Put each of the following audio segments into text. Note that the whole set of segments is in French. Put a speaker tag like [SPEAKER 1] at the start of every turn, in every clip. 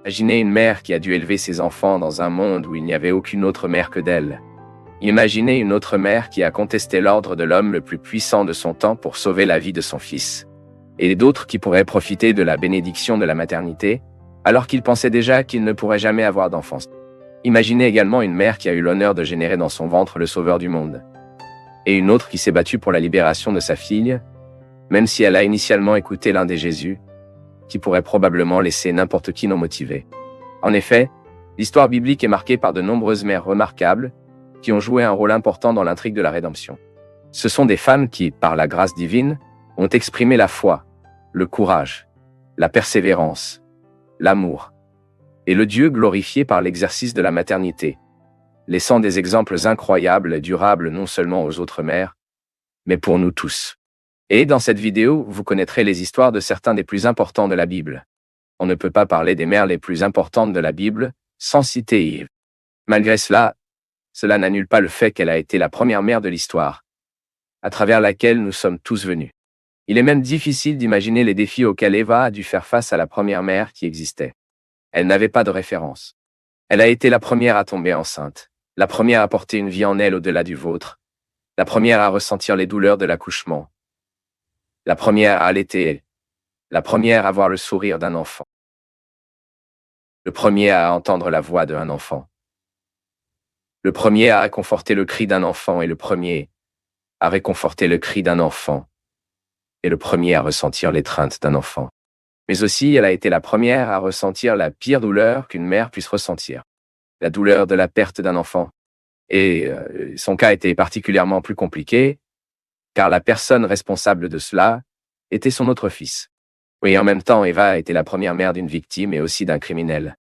[SPEAKER 1] Imaginez une mère qui a dû élever ses enfants dans un monde où il n'y avait aucune autre mère que d'elle. Imaginez une autre mère qui a contesté l'ordre de l'homme le plus puissant de son temps pour sauver la vie de son fils. Et d'autres qui pourraient profiter de la bénédiction de la maternité, alors qu'ils pensaient déjà qu'ils ne pourraient jamais avoir d'enfants. Imaginez également une mère qui a eu l'honneur de générer dans son ventre le Sauveur du monde. Et une autre qui s'est battue pour la libération de sa fille, même si elle a initialement écouté l'un des Jésus, qui pourrait probablement laisser n'importe qui non motivé. En effet, l'histoire biblique est marquée par de nombreuses mères remarquables, qui ont joué un rôle important dans l'intrigue de la rédemption. Ce sont des femmes qui, par la grâce divine, ont exprimé la foi, le courage, la persévérance, l'amour, et le Dieu glorifié par l'exercice de la maternité, laissant des exemples incroyables et durables non seulement aux autres mères, mais pour nous tous. Et dans cette vidéo, vous connaîtrez les histoires de certains des plus importants de la Bible. On ne peut pas parler des mères les plus importantes de la Bible sans citer Ève. Malgré cela n'annule pas le fait qu'elle a été la première mère de l'histoire, à travers laquelle nous sommes tous venus. Il est même difficile d'imaginer les défis auxquels Eva a dû faire face à la première mère qui existait. Elle n'avait pas de référence. Elle a été la première à tomber enceinte, la première à porter une vie en elle au-delà du vôtre, la première à ressentir les douleurs de l'accouchement, la première à allaiter, la première à voir le sourire d'un enfant, le premier à entendre la voix d'un enfant, le premier à réconforter le cri d'un enfant et le premier à réconforter le cri d'un enfant et le premier à ressentir l'étreinte d'un enfant. Mais aussi, elle a été la première à ressentir la pire douleur qu'une mère puisse ressentir, la douleur de la perte d'un enfant. Et son cas était particulièrement plus compliqué, car la personne responsable de cela était son autre fils. Oui, en même temps, Eva était la première mère d'une victime et aussi d'un criminel.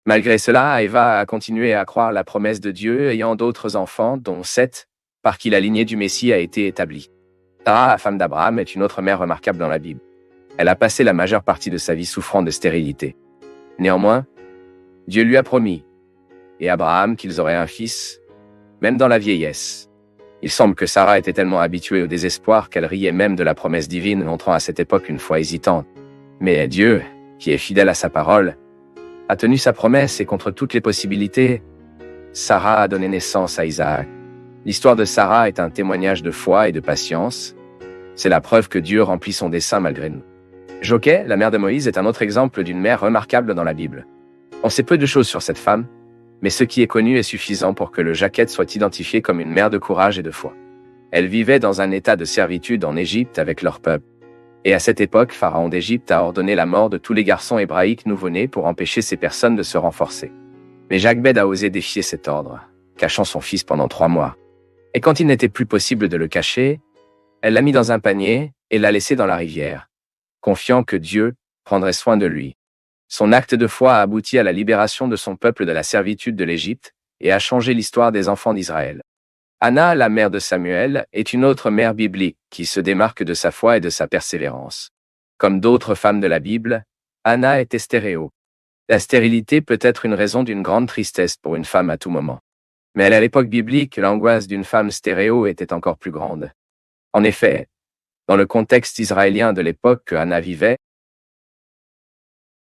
[SPEAKER 1] Malgré cela, Eva a continué à croire la promesse de Dieu, ayant d'autres enfants, dont 7, par qui la lignée du Messie a été établie. Sarah, la femme d'Abraham, est une autre mère remarquable dans la Bible. Elle a passé la majeure partie de sa vie souffrant de stérilité. Néanmoins, Dieu lui a promis, et Abraham, qu'ils auraient un fils, même dans la vieillesse. Il semble que Sarah était tellement habituée au désespoir qu'elle riait même de la promesse divine, montrant à cette époque une foi hésitante. Mais Dieu, qui est fidèle à sa parole, a tenu sa promesse et contre toutes les possibilités, Sarah a donné naissance à Isaac. L'histoire de Sarah est un témoignage de foi et de patience. C'est la preuve que Dieu remplit son dessein malgré nous. Joquet, la mère de Moïse, est un autre exemple d'une mère remarquable dans la Bible. On sait peu de choses sur cette femme, mais ce qui est connu est suffisant pour que le Jaquette soit identifié comme une mère de courage et de foi. Elle vivait dans un état de servitude en Égypte avec leur peuple. Et à cette époque, Pharaon d'Égypte a ordonné la mort de tous les garçons hébraïques nouveau-nés pour empêcher ces personnes de se renforcer. Mais Jochebed a osé défier cet ordre, cachant son fils pendant 3 mois. Et quand il n'était plus possible de le cacher, elle l'a mis dans un panier et l'a laissé dans la rivière, confiant que Dieu prendrait soin de lui. Son acte de foi a abouti à la libération de son peuple de la servitude de l'Égypte et a changé l'histoire des enfants d'Israël. Anna, la mère de Samuel, est une autre mère biblique qui se démarque de sa foi et de sa persévérance. Comme d'autres femmes de la Bible, Anna était stéréo. La stérilité peut être une raison d'une grande tristesse pour une femme à tout moment. Mais à l'époque biblique, l'angoisse d'une femme stéréo était encore plus grande. En effet, dans le contexte israélien de l'époque que Anna vivait,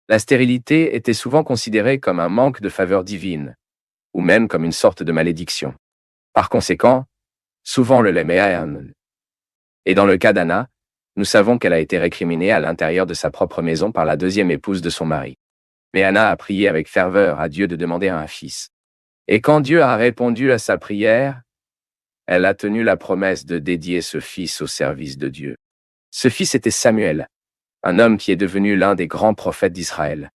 [SPEAKER 1] la stérilité était souvent considérée comme un manque de faveur divine, ou même comme une sorte de malédiction. Par conséquent, souvent le léméen. Et dans le cas d'Anna, nous savons qu'elle a été récriminée à l'intérieur de sa propre maison par la deuxième épouse de son mari. Mais Anna a prié avec ferveur à Dieu de demander un fils. Et quand Dieu a répondu à sa prière, elle a tenu la promesse de dédier ce fils au service de Dieu. Ce fils était Samuel, un homme qui est devenu l'un des grands prophètes d'Israël.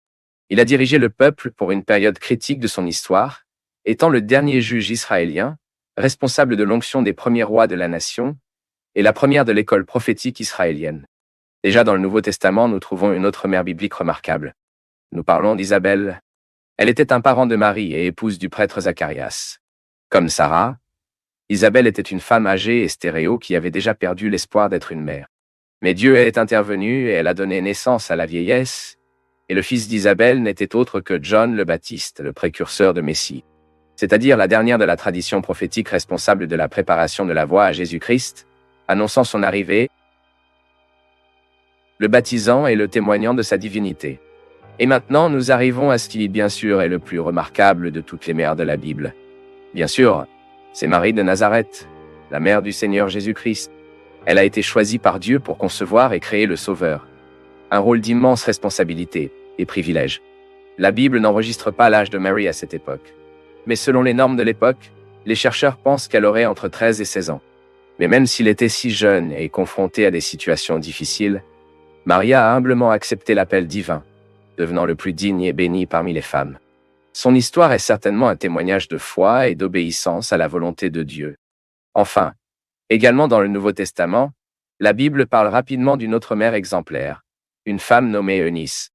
[SPEAKER 1] Il a dirigé le peuple pour une période critique de son histoire, étant le dernier juge israélien, responsable de l'onction des premiers rois de la nation, et la première de l'école prophétique israélienne. Déjà dans le Nouveau Testament, nous trouvons une autre mère biblique remarquable. Nous parlons d'Isabelle. Elle était un parent de Marie et épouse du prêtre Zacharias. Comme Sarah, Isabelle était une femme âgée et stéréo qui avait déjà perdu l'espoir d'être une mère. Mais Dieu est intervenu et elle a donné naissance à la vieillesse, et le fils d'Isabelle n'était autre que John le Baptiste, le précurseur de Messie, c'est-à-dire la dernière de la tradition prophétique responsable de la préparation de la voie à Jésus-Christ, annonçant son arrivée, le baptisant et le témoignant de sa divinité. Et maintenant, nous arrivons à ce qui, bien sûr, est le plus remarquable de toutes les mères de la Bible. Bien sûr, c'est Marie de Nazareth, la mère du Seigneur Jésus-Christ. Elle a été choisie par Dieu pour concevoir et créer le Sauveur. Un rôle d'immense responsabilité et privilège. La Bible n'enregistre pas l'âge de Mary à cette époque. Mais selon les normes de l'époque, les chercheurs pensent qu'elle aurait entre 13 et 16 ans. Mais même s'il était si jeune et confronté à des situations difficiles, Maria a humblement accepté l'appel divin, devenant le plus digne et béni parmi les femmes. Son histoire est certainement un témoignage de foi et d'obéissance à la volonté de Dieu. Enfin, également dans le Nouveau Testament, la Bible parle rapidement d'une autre mère exemplaire, une femme nommée Eunice.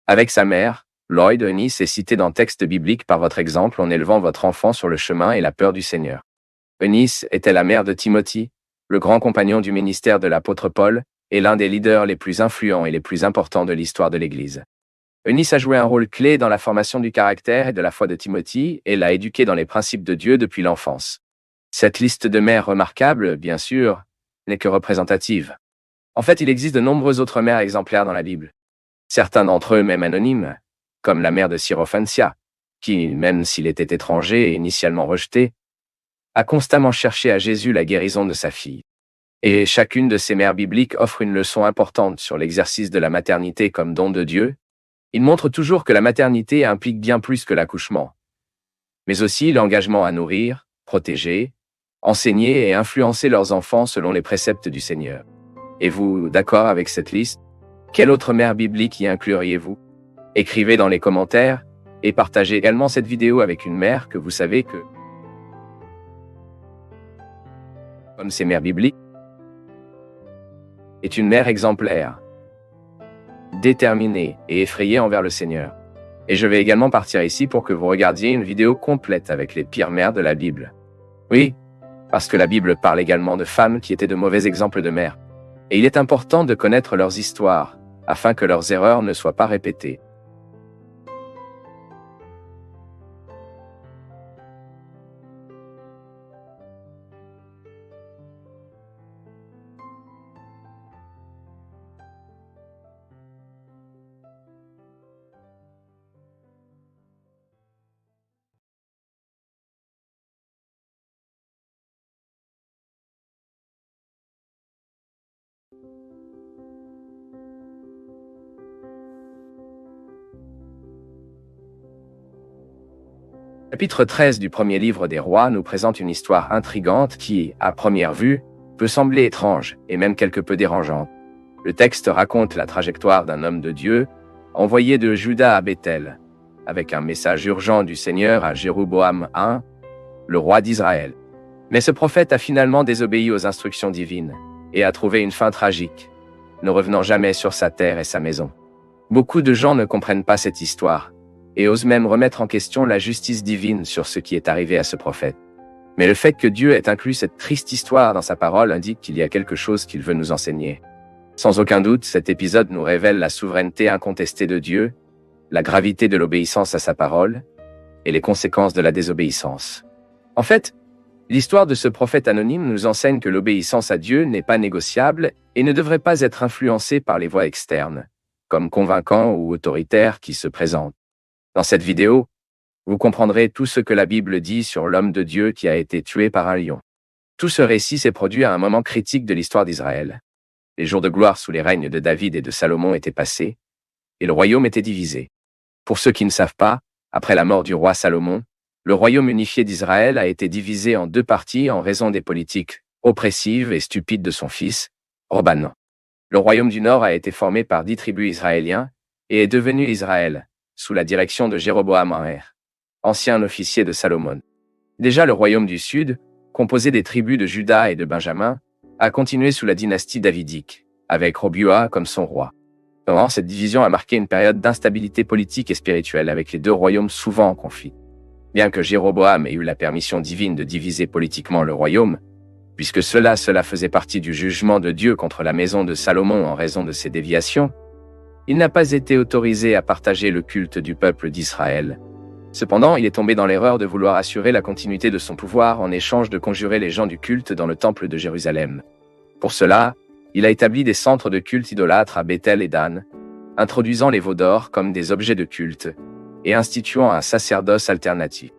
[SPEAKER 1] Avec sa mère, Lloyd, Eunice est citée dans texte biblique par votre exemple en élevant votre enfant sur le chemin et la peur du Seigneur. Eunice était la mère de Timothée, le grand compagnon du ministère de l'apôtre Paul, et l'un des leaders les plus influents et les plus importants de l'histoire de l'Église. Eunice a joué un rôle clé dans la formation du caractère et de la foi de Timothée et l'a éduqué dans les principes de Dieu depuis l'enfance. Cette liste de mères remarquables, bien sûr, n'est que représentative. En fait, il existe de nombreuses autres mères exemplaires dans la Bible. Certains d'entre eux même anonymes, comme la mère de Syrophancia, qui, même s'il était étranger et initialement rejeté, a constamment cherché à Jésus la guérison de sa fille. Et chacune de ces mères bibliques offre une leçon importante sur l'exercice de la maternité comme don de Dieu. Il montre toujours que la maternité implique bien plus que l'accouchement, mais aussi l'engagement à nourrir, protéger, enseigner et influencer leurs enfants selon les préceptes du Seigneur. Êtes-vous d'accord avec cette liste? Quelle autre mère biblique y incluriez-vous? Écrivez dans les commentaires et partagez également cette vidéo avec une mère que vous savez que, comme ces mères bibliques, est une mère exemplaire, déterminée et effrayée envers le Seigneur. Et je vais également partir ici pour que vous regardiez une vidéo complète avec les pires mères de la Bible. Oui, parce que la Bible parle également de femmes qui étaient de mauvais exemples de mères. Et il est important de connaître leurs histoires, afin que leurs erreurs ne soient pas répétées. Chapitre 13 du premier livre des Rois nous présente une histoire intrigante qui, à première vue, peut sembler étrange et même quelque peu dérangeante. Le texte raconte la trajectoire d'un homme de Dieu, envoyé de Juda à Béthel, avec un message urgent du Seigneur à Jéroboam I, le roi d'Israël. Mais ce prophète a finalement désobéi aux instructions divines et a trouvé une fin tragique, ne revenant jamais sur sa terre et sa maison. Beaucoup de gens ne comprennent pas cette histoire et osent même remettre en question la justice divine sur ce qui est arrivé à ce prophète. Mais le fait que Dieu ait inclus cette triste histoire dans sa parole indique qu'il y a quelque chose qu'il veut nous enseigner. Sans aucun doute, cet épisode nous révèle la souveraineté incontestée de Dieu, la gravité de l'obéissance à sa parole et les conséquences de la désobéissance. En fait, l'histoire de ce prophète anonyme nous enseigne que l'obéissance à Dieu n'est pas négociable et ne devrait pas être influencée par les voix externes, comme convaincants ou autoritaires qui se présentent. Dans cette vidéo, vous comprendrez tout ce que la Bible dit sur l'homme de Dieu qui a été tué par un lion. Tout ce récit s'est produit à un moment critique de l'histoire d'Israël. Les jours de gloire sous les règnes de David et de Salomon étaient passés, et le royaume était divisé. Pour ceux qui ne savent pas, après la mort du roi Salomon, le royaume unifié d'Israël a été divisé en deux parties en raison des politiques oppressives et stupides de son fils, Roboam. Le royaume du Nord a été formé par 10 tribus israéliens et est devenu Israël, sous la direction de Jéroboam I, ancien officier de Salomon. Déjà le royaume du Sud, composé des tribus de Juda et de Benjamin, a continué sous la dynastie davidique, avec Roboam comme son roi. Cependant, cette division a marqué une période d'instabilité politique et spirituelle avec les deux royaumes souvent en conflit. Bien que Jéroboam ait eu la permission divine de diviser politiquement le royaume, puisque cela faisait partie du jugement de Dieu contre la maison de Salomon en raison de ses déviations, il n'a pas été autorisé à partager le culte du peuple d'Israël. Cependant, il est tombé dans l'erreur de vouloir assurer la continuité de son pouvoir en échange de conjurer les gens du culte dans le temple de Jérusalem. Pour cela, il a établi des centres de culte idolâtres à Béthel et Dan, introduisant les veaux d'or comme des objets de culte et instituant un sacerdoce alternatif.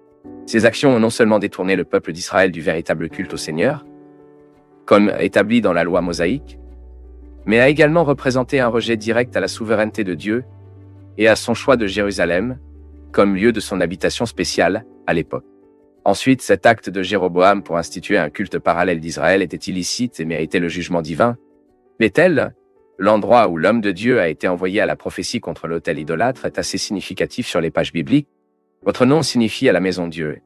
[SPEAKER 1] Ces actions ont non seulement détourné le peuple d'Israël du véritable culte au Seigneur, comme établi dans la loi mosaïque, mais a également représenté un rejet direct à la souveraineté de Dieu et à son choix de Jérusalem comme lieu de son habitation spéciale à l'époque. Ensuite, cet acte de Jéroboam pour instituer un culte parallèle d'Israël était illicite et méritait le jugement divin. Bethel, l'endroit où l'homme de Dieu a été envoyé à la prophétie contre l'autel idolâtre, est assez significatif sur les pages bibliques. Votre nom signifie à la maison Dieu.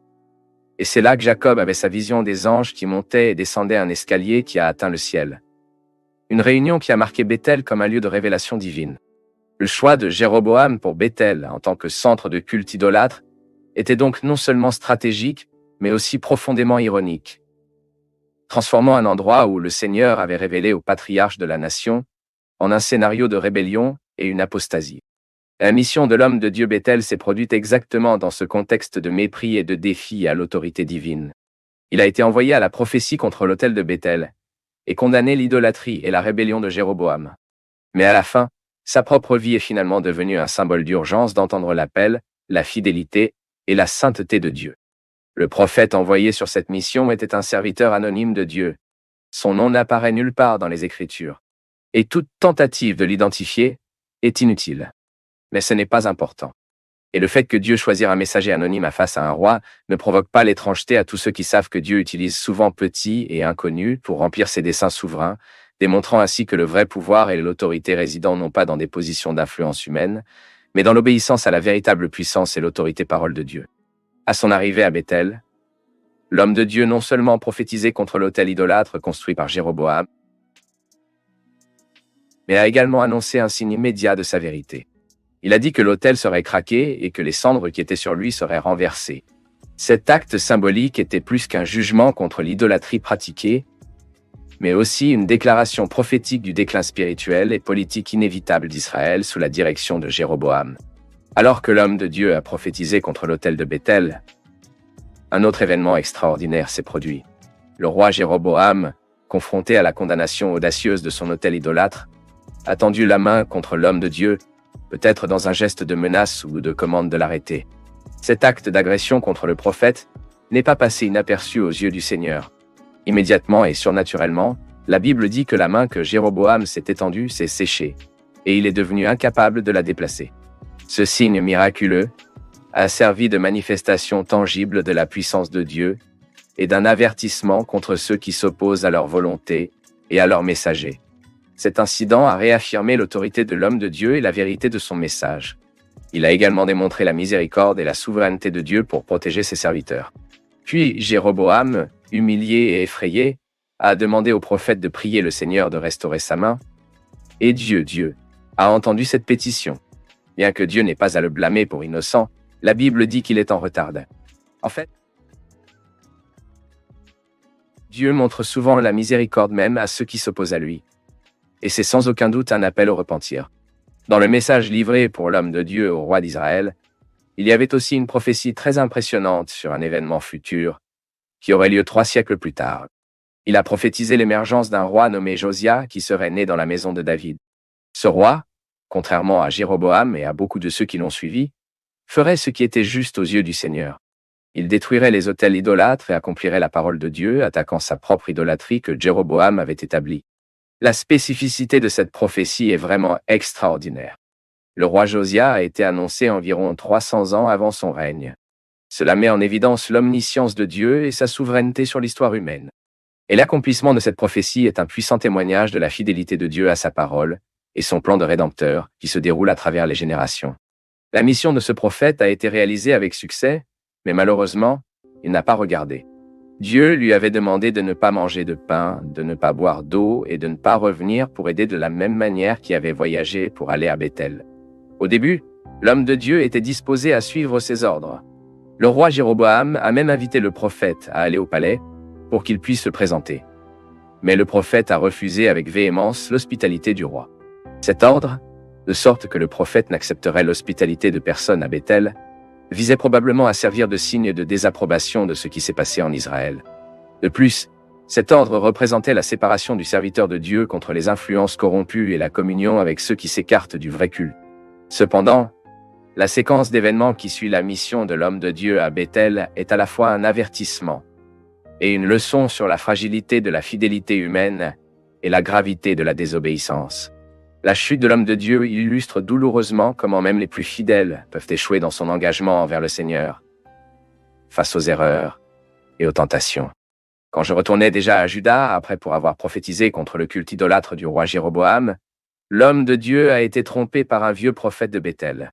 [SPEAKER 1] Et c'est là que Jacob avait sa vision des anges qui montaient et descendaient un escalier qui a atteint le ciel. Une réunion qui a marqué Bethel comme un lieu de révélation divine. Le choix de Jéroboam pour Bethel en tant que centre de culte idolâtre était donc non seulement stratégique, mais aussi profondément ironique. Transformant un endroit où le Seigneur avait révélé aux patriarches de la nation en un scénario de rébellion et une apostasie. La mission de l'homme de Dieu Bethel s'est produite exactement dans ce contexte de mépris et de défi à l'autorité divine. Il a été envoyé à la prophétie contre l'autel de Bethel et condamné l'idolâtrie et la rébellion de Jéroboam. Mais à la fin, sa propre vie est finalement devenue un symbole d'urgence d'entendre l'appel, la fidélité et la sainteté de Dieu. Le prophète envoyé sur cette mission était un serviteur anonyme de Dieu. Son nom n'apparaît nulle part dans les Écritures. Et toute tentative de l'identifier est inutile. Mais ce n'est pas important. Et le fait que Dieu choisisse un messager anonyme face à un roi ne provoque pas l'étrangeté à tous ceux qui savent que Dieu utilise souvent petits et inconnus pour remplir ses desseins souverains, démontrant ainsi que le vrai pouvoir et l'autorité résident non pas dans des positions d'influence humaine, mais dans l'obéissance à la véritable puissance et l'autorité parole de Dieu. À son arrivée à Bethel, l'homme de Dieu non seulement prophétisait contre l'autel idolâtre construit par Jéroboam, mais a également annoncé un signe immédiat de sa vérité. Il a dit que l'autel serait craqué et que les cendres qui étaient sur lui seraient renversées. Cet acte symbolique était plus qu'un jugement contre l'idolâtrie pratiquée, mais aussi une déclaration prophétique du déclin spirituel et politique inévitable d'Israël sous la direction de Jéroboam. Alors que l'homme de Dieu a prophétisé contre l'autel de Bethel, un autre événement extraordinaire s'est produit. Le roi Jéroboam, confronté à la condamnation audacieuse de son autel idolâtre, a tendu la main contre l'homme de Dieu, peut-être dans un geste de menace ou de commande de l'arrêter. Cet acte d'agression contre le prophète n'est pas passé inaperçu aux yeux du Seigneur. Immédiatement et surnaturellement, la Bible dit que la main que Jéroboam s'est étendue s'est séchée, et il est devenu incapable de la déplacer. Ce signe miraculeux a servi de manifestation tangible de la puissance de Dieu et d'un avertissement contre ceux qui s'opposent à leur volonté et à leurs messagers. Cet incident a réaffirmé l'autorité de l'homme de Dieu et la vérité de son message. Il a également démontré la miséricorde et la souveraineté de Dieu pour protéger ses serviteurs. Puis Jéroboam, humilié et effrayé, a demandé au prophète de prier le Seigneur de restaurer sa main. Et Dieu, a entendu cette pétition. Bien que Dieu n'ait pas à le blâmer pour innocent, la Bible dit qu'il est en retard. En fait, Dieu montre souvent la miséricorde même à ceux qui s'opposent à lui. Et c'est sans aucun doute un appel au repentir. Dans le message livré pour l'homme de Dieu au roi d'Israël, il y avait aussi une prophétie très impressionnante sur un événement futur qui aurait lieu 3 siècles plus tard. Il a prophétisé l'émergence d'un roi nommé Josia qui serait né dans la maison de David. Ce roi, contrairement à Jéroboam et à beaucoup de ceux qui l'ont suivi, ferait ce qui était juste aux yeux du Seigneur. Il détruirait les autels idolâtres et accomplirait la parole de Dieu, attaquant sa propre idolâtrie que Jéroboam avait établie. La spécificité de cette prophétie est vraiment extraordinaire. Le roi Josia a été annoncé environ 300 ans avant son règne. Cela met en évidence l'omniscience de Dieu et sa souveraineté sur l'histoire humaine. Et l'accomplissement de cette prophétie est un puissant témoignage de la fidélité de Dieu à sa parole et son plan de rédempteur qui se déroule à travers les générations. La mission de ce prophète a été réalisée avec succès, mais malheureusement, il n'a pas regardé. Dieu lui avait demandé de ne pas manger de pain, de ne pas boire d'eau et de ne pas revenir pour aider de la même manière qu'il avait voyagé pour aller à Bethel. Au début, l'homme de Dieu était disposé à suivre ses ordres. Le roi Jéroboam a même invité le prophète à aller au palais pour qu'il puisse se présenter. Mais le prophète a refusé avec véhémence l'hospitalité du roi. Cet ordre, de sorte que le prophète n'accepterait l'hospitalité de personne à Bethel, visait probablement à servir de signe de désapprobation de ce qui s'est passé en Israël. De plus, Cet ordre représentait la séparation du serviteur de Dieu contre les influences corrompues et la communion avec ceux qui s'écartent du vrai culte. Cependant, la séquence d'événements qui suit la mission de l'homme de Dieu à Béthel est à la fois un avertissement et une leçon sur la fragilité de la fidélité humaine et la gravité de la désobéissance. La chute de l'homme de Dieu illustre douloureusement comment même les plus fidèles peuvent échouer dans son engagement envers le Seigneur, face aux erreurs et aux tentations. Quand je retournais déjà à Juda, après pour avoir prophétisé contre le culte idolâtre du roi Jéroboam, l'homme de Dieu a été trompé par un vieux prophète de Béthel.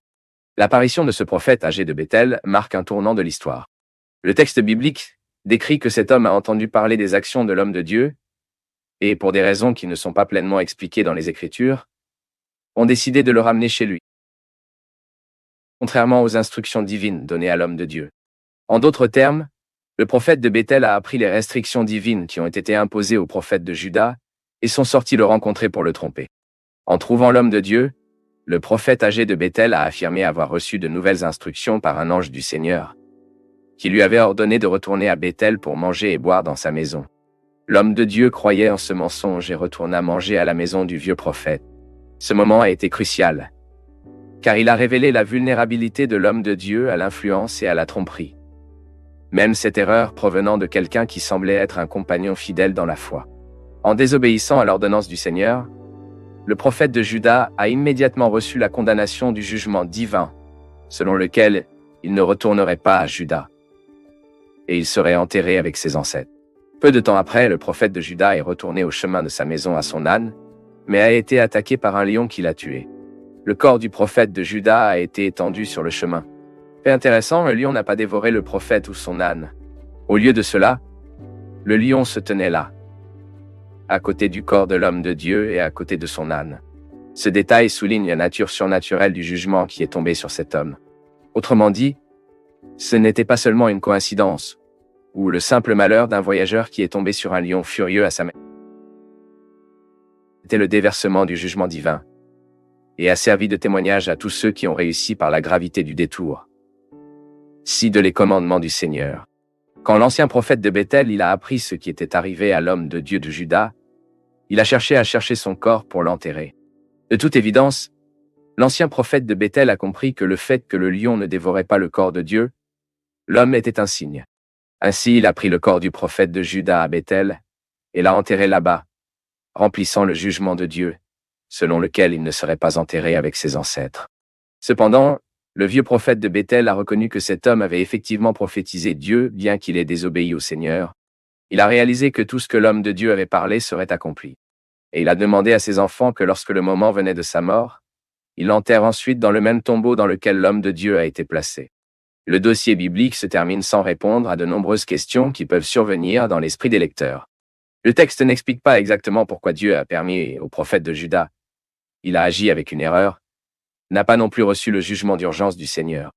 [SPEAKER 1] L'apparition de ce prophète âgé de Béthel marque un tournant de l'histoire. Le texte biblique décrit que cet homme a entendu parler des actions de l'homme de Dieu, et pour des raisons qui ne sont pas pleinement expliquées dans les Écritures, ont décidé de le ramener chez lui, contrairement aux instructions divines données à l'homme de Dieu. En d'autres termes, le prophète de Béthel a appris les restrictions divines qui ont été imposées au prophète de Juda et sont sortis le rencontrer pour le tromper. En trouvant l'homme de Dieu, le prophète âgé de Béthel a affirmé avoir reçu de nouvelles instructions par un ange du Seigneur, qui lui avait ordonné de retourner à Béthel pour manger et boire dans sa maison. L'homme de Dieu croyait en ce mensonge et retourna manger à la maison du vieux prophète. Ce moment a été crucial, car il a révélé la vulnérabilité de l'homme de Dieu à l'influence et à la tromperie. Même cette erreur provenant de quelqu'un qui semblait être un compagnon fidèle dans la foi. En désobéissant à l'ordonnance du Seigneur, le prophète de Juda a immédiatement reçu la condamnation du jugement divin, selon lequel il ne retournerait pas à Juda, et il serait enterré avec ses ancêtres. Peu de temps après, le prophète de Juda est retourné au chemin de sa maison à son âne, mais a été attaqué par un lion qui l'a tué. Le corps du prophète de Juda a été étendu sur le chemin. Fait intéressant, le lion n'a pas dévoré le prophète ou son âne. Au lieu de cela, le lion se tenait là, à côté du corps de l'homme de Dieu et à côté de son âne. Ce détail souligne la nature surnaturelle du jugement qui est tombé sur cet homme. Autrement dit, ce n'était pas seulement une coïncidence, ou le simple malheur d'un voyageur qui est tombé sur un lion furieux à sa main. C'était le déversement du jugement divin, et a servi de témoignage à tous ceux qui ont réussi par la gravité du détour. Si de les commandements du Seigneur. Quand l'ancien prophète de Béthel il a appris ce qui était arrivé à l'homme de Dieu de Juda, il a cherché à chercher son corps pour l'enterrer. De toute évidence, l'ancien prophète de Béthel a compris que le fait que le lion ne dévorait pas le corps de Dieu, l'homme était un signe. Ainsi, il a pris le corps du prophète de Juda à Béthel et l'a enterré là-bas, remplissant le jugement de Dieu, selon lequel il ne serait pas enterré avec ses ancêtres. Cependant, le vieux prophète de Béthel a reconnu que cet homme avait effectivement prophétisé Dieu, bien qu'il ait désobéi au Seigneur. Il a réalisé que tout ce que l'homme de Dieu avait parlé serait accompli. Et il a demandé à ses enfants que lorsque le moment venait de sa mort, il l'enterre ensuite dans le même tombeau dans lequel l'homme de Dieu a été placé. Le dossier biblique se termine sans répondre à de nombreuses questions qui peuvent survenir dans l'esprit des lecteurs. Le texte n'explique pas exactement pourquoi Dieu a permis au prophète de Juda. Il a agi avec une erreur, n'a pas non plus reçu le jugement d'urgence du Seigneur.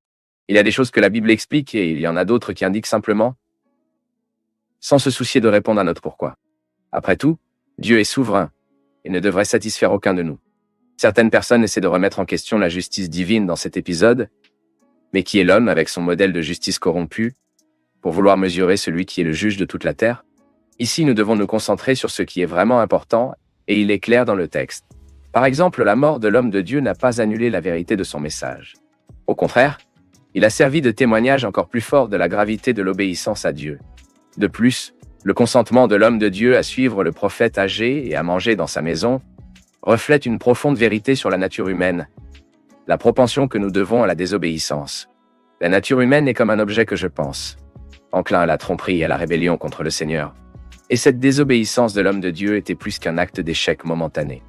[SPEAKER 1] Il y a des choses que la Bible explique et il y en a d'autres qui indiquent simplement, sans se soucier de répondre à notre pourquoi. Après tout, Dieu est souverain et ne devrait satisfaire aucun de nous. Certaines personnes essaient de remettre en question la justice divine dans cet épisode, mais qui est l'homme avec son modèle de justice corrompu, pour vouloir mesurer celui qui est le juge de toute la terre? Ici, nous devons nous concentrer sur ce qui est vraiment important, et il est clair dans le texte. Par exemple, la mort de l'homme de Dieu n'a pas annulé la vérité de son message. Au contraire, il a servi de témoignage encore plus fort de la gravité de l'obéissance à Dieu. De plus, le consentement de l'homme de Dieu à suivre le prophète âgé et à manger dans sa maison reflète une profonde vérité sur la nature humaine, la propension que nous devons à la désobéissance. La nature humaine est comme un objet que je pense, enclin à la tromperie et à la rébellion contre le Seigneur. Et cette désobéissance de l'homme de Dieu était plus qu'un acte d'échec momentané.